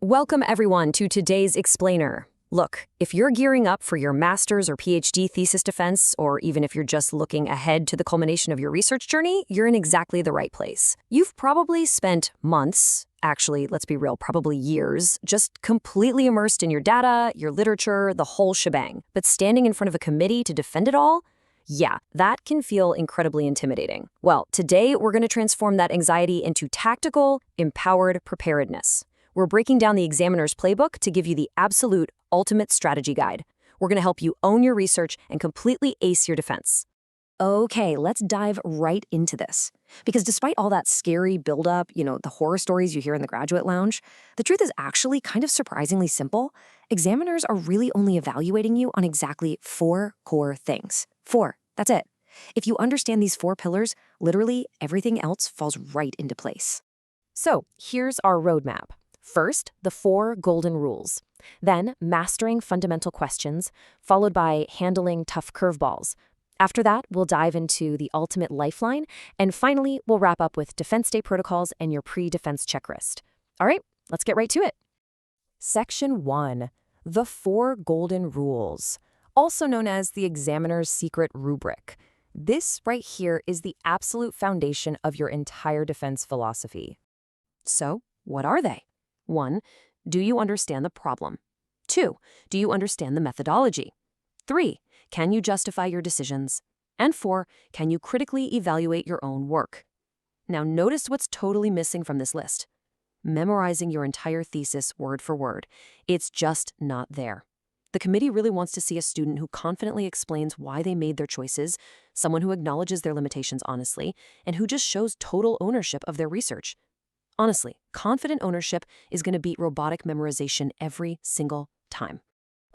Welcome everyone to today's Explainer. Look, if you're gearing up for your master's or PhD thesis defense, or even if you're just looking ahead to the culmination of your research journey, you're in exactly the right place. You've probably spent months, actually, let's be real, probably years, just completely immersed in your data, your literature, the whole shebang. But standing in front of a committee to defend it all? Yeah, that can feel incredibly intimidating. Well, today we're going to transform that anxiety into tactical, empowered preparedness. We're breaking down the examiner's playbook to give you the absolute ultimate strategy guide. We're going to help you own your research and completely ace your defense. Okay, let's dive right into this. Because despite all that scary buildup, the horror stories you hear in the graduate lounge, the truth is actually kind of surprisingly simple. Examiners are really only evaluating you on exactly 4 core things. 4, that's it. If you understand these 4 pillars, literally everything else falls right into place. So here's our roadmap. First, the 4 golden rules. Then, mastering fundamental questions, followed by handling tough curveballs. After that, we'll dive into the ultimate lifeline, and finally, we'll wrap up with defense day protocols and your pre-defense checklist. All right, let's get right to it. Section 1, the 4 golden rules, also known as the examiner's secret rubric. This right here is the absolute foundation of your entire defense philosophy. So, what are they? 1, do you understand the problem? 2, do you understand the methodology? 3, can you justify your decisions? And 4, can you critically evaluate your own work? Now notice what's totally missing from this list. Memorizing your entire thesis word for word. It's just not there. The committee really wants to see a student who confidently explains why they made their choices, someone who acknowledges their limitations honestly, and who just shows total ownership of their research. Honestly, confident ownership is going to beat robotic memorization every single time.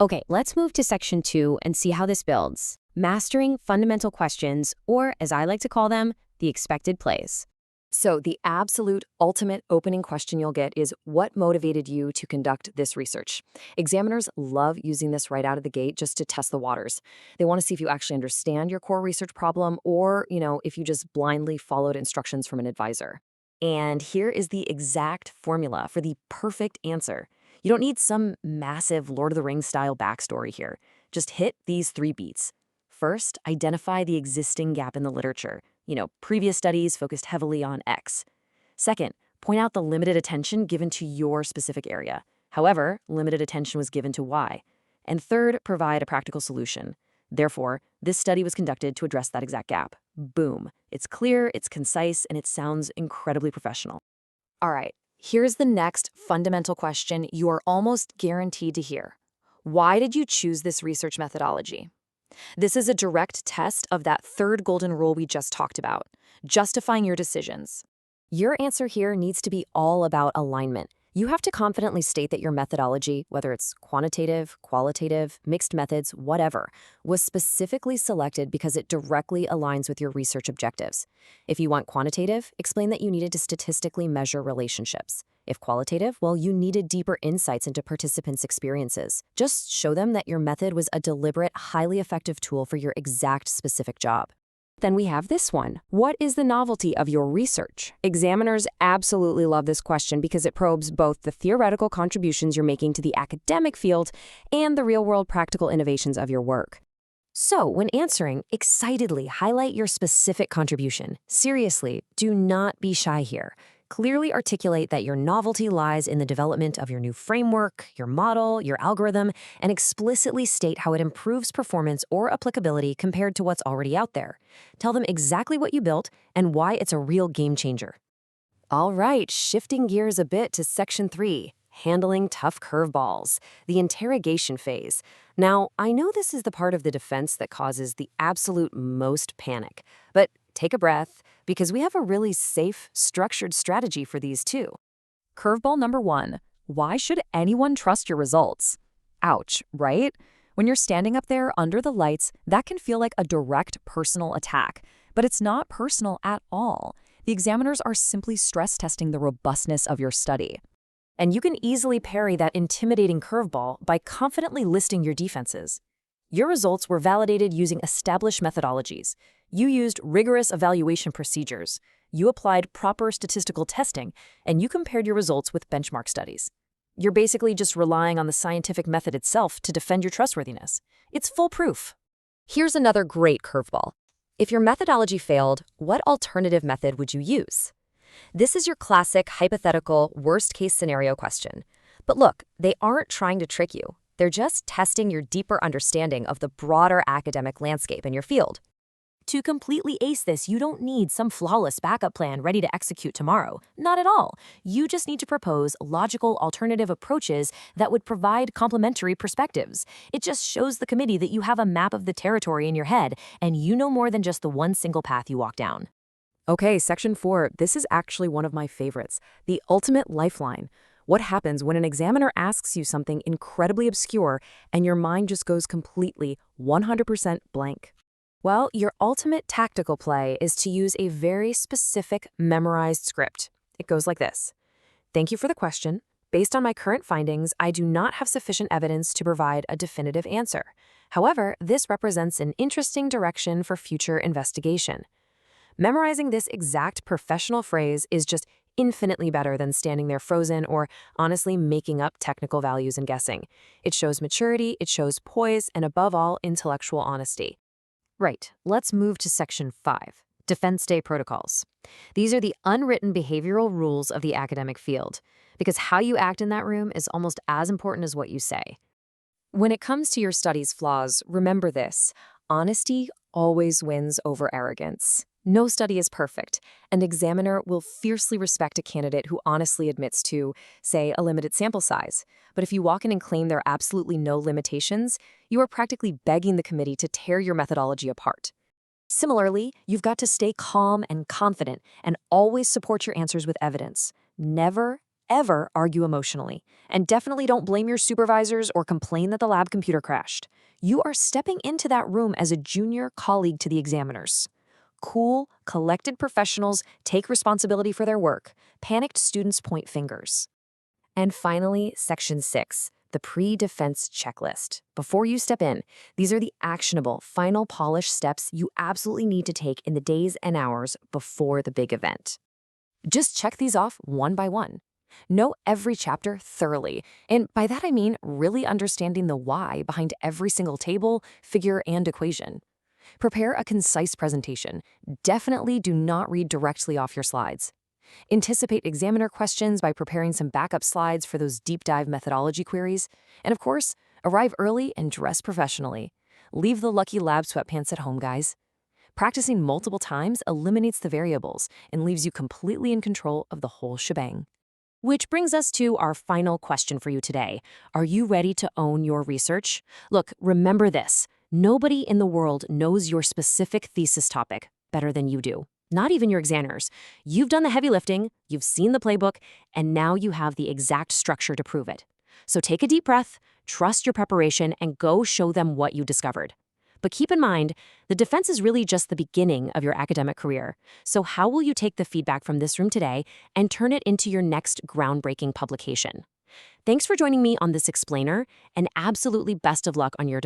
Okay, let's move to section 2 and see how this builds. Mastering fundamental questions, or as I like to call them, the expected plays. So the absolute ultimate opening question you'll get is, what motivated you to conduct this research? Examiners love using this right out of the gate just to test the waters. They want to see if you actually understand your core research problem or, if you just blindly followed instructions from an advisor. And here is the exact formula for the perfect answer. You don't need some massive Lord of the Rings style backstory here. Just hit these 3 beats. First, identify the existing gap in the literature. Previous studies focused heavily on X. Second, point out the limited attention given to your specific area. However, limited attention was given to Y. And third, provide a practical solution. Therefore, this study was conducted to address that exact gap. Boom. It's clear, it's concise, and it sounds incredibly professional. All right, here's the next fundamental question you are almost guaranteed to hear. Why did you choose this research methodology? This is a direct test of that 3rd golden rule we just talked about, justifying your decisions. Your answer here needs to be all about alignment. You have to confidently state that your methodology, whether it's quantitative, qualitative, mixed methods, whatever, was specifically selected because it directly aligns with your research objectives. If you want quantitative, explain that you needed to statistically measure relationships. If qualitative, well, you needed deeper insights into participants' experiences. Just show them that your method was a deliberate, highly effective tool for your exact specific job. Then we have this one. What is the novelty of your research? Examiners absolutely love this question because it probes both the theoretical contributions you're making to the academic field and the real-world practical innovations of your work. So, when answering, excitedly highlight your specific contribution. Seriously, do not be shy here. Clearly articulate that your novelty lies in the development of your new framework, your model, your algorithm, and explicitly state how it improves performance or applicability compared to what's already out there. Tell them exactly what you built and why it's a real game changer. All right, shifting gears a bit to section 3, handling tough curveballs, the interrogation phase. Now, I know this is the part of the defense that causes the absolute most panic, but take a breath, because we have a really safe, structured strategy for these too. Curveball number 1, why should anyone trust your results? Ouch, right? When you're standing up there under the lights, that can feel like a direct personal attack, but it's not personal at all. The examiners are simply stress testing the robustness of your study. And you can easily parry that intimidating curveball by confidently listing your defenses. Your results were validated using established methodologies. You used rigorous evaluation procedures. You applied proper statistical testing, and you compared your results with benchmark studies. You're basically just relying on the scientific method itself to defend your trustworthiness. It's foolproof. Here's another great curveball. If your methodology failed, what alternative method would you use? This is your classic hypothetical worst-case scenario question. But look, they aren't trying to trick you. They're just testing your deeper understanding of the broader academic landscape in your field. To completely ace this, you don't need some flawless backup plan ready to execute tomorrow. Not at all. You just need to propose logical alternative approaches that would provide complementary perspectives. It just shows the committee that you have a map of the territory in your head, and you know more than just the one single path you walk down. Okay, Section 4. This is actually one of my favorites. The ultimate lifeline. What happens when an examiner asks you something incredibly obscure and your mind just goes completely 100% blank? Well, your ultimate tactical play is to use a very specific memorized script. It goes like this. Thank you for the question. Based on my current findings, I do not have sufficient evidence to provide a definitive answer. However, this represents an interesting direction for future investigation. Memorizing this exact professional phrase is just infinitely better than standing there frozen or honestly making up technical values and guessing. It shows maturity, it shows poise, and above all, intellectual honesty. Right, let's move to Section 5, Defense Day Protocols. These are the unwritten behavioral rules of the academic field, because how you act in that room is almost as important as what you say. When it comes to your study's flaws, remember this. Honesty always wins over arrogance. No study is perfect. An examiner will fiercely respect a candidate who honestly admits to, say, a limited sample size. But if you walk in and claim there are absolutely no limitations, you are practically begging the committee to tear your methodology apart. Similarly, you've got to stay calm and confident and always support your answers with evidence. Never, ever argue emotionally. And definitely don't blame your supervisors or complain that the lab computer crashed. You are stepping into that room as a junior colleague to the examiners. Cool, collected professionals take responsibility for their work. Panicked students point fingers. And finally, Section 6, the pre-defense checklist. Before you step in, these are the actionable, final polish steps you absolutely need to take in the days and hours before the big event. Just check these off one by one. Know every chapter thoroughly, and by that I mean really understanding the why behind every single table, figure, and equation. Prepare a concise presentation. Definitely do not read directly off your slides. Anticipate examiner questions by preparing some backup slides for those deep dive methodology queries. And of course, arrive early and dress professionally. Leave the lucky lab sweatpants at home, guys. Practicing multiple times eliminates the variables and leaves you completely in control of the whole shebang. Which brings us to our final question for you today. Are you ready to own your research? Look, remember this. Nobody in the world knows your specific thesis topic better than you do. Not even your examiners. You've done the heavy lifting, you've seen the playbook, and now you have the exact structure to prove it. So take a deep breath, trust your preparation, and go show them what you discovered. But keep in mind, the defense is really just the beginning of your academic career. So how will you take the feedback from this room today and turn it into your next groundbreaking publication? Thanks for joining me on this explainer, and absolutely best of luck on your